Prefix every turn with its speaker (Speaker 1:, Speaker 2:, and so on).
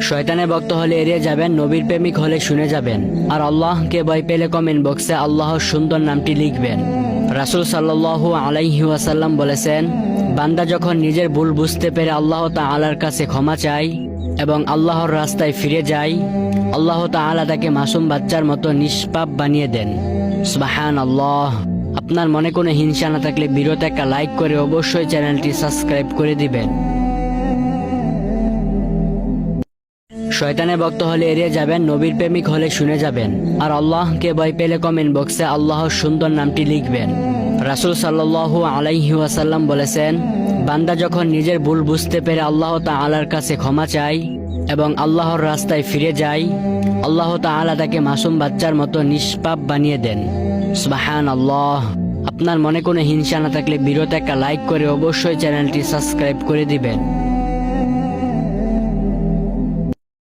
Speaker 1: শয়তানের ভক্ত হলে এড়িয়ে যাবেন, নবীর প্রেমিক হলে শুনে যাবেন, আর আল্লাহকে ভয় পেলে কমেন্ট বক্সে আল্লাহর সুন্দর নামটি লিখবেন। রাসূল সাল্লাল্লাহু আলাইহি ওয়াসাল্লাম বলেছেন, বান্দা যখন নিজের ভুল বুঝতে পেরে আল্লাহ তাআলার কাছে ক্ষমা চায় এবং আল্লাহর রাস্তায় ফিরে যায়, আল্লাহ তাআলা তাকে মাসুম বাচ্চার মতো নিষ্পাপ বানিয়ে দেন। সুবহানাল্লাহ। আপনার মনে কোনো হিংসা না থাকলে ভিডিওতে একটা লাইক করে অবশ্যই চ্যানেলটি সাবস্ক্রাইব করে দিবেন। শয়তানের ভক্ত হলে এড়িয়ে যাবেন, নবীর প্রেমিক হলে শুনে যাবেন, আর আল্লাহকে ভয় পেলে কমেন্ট বক্সে আল্লাহর সুন্দর নামটি লিখবেন। রাসূল সাল্লাল্লাহু আলাইহি ওয়াসাল্লাম বলেছেন, বান্দা যখন নিজের ভুল বুঝতে পেরে আল্লাহ তাআলার কাছে ক্ষমা চায় এবং আল্লাহর রাস্তায় ফিরে যায়, আল্লাহ তাআলা তাকে মাসুম বাচ্চার মতো নিষ্পাপ বানিয়ে দেন। সুবহানাল্লাহ। আপনার মনে কোনো হিংসা না থাকলে ভিডিওতে একটা লাইক করে অবশ্যই চ্যানেলটি সাবস্ক্রাইব করে দিবেন।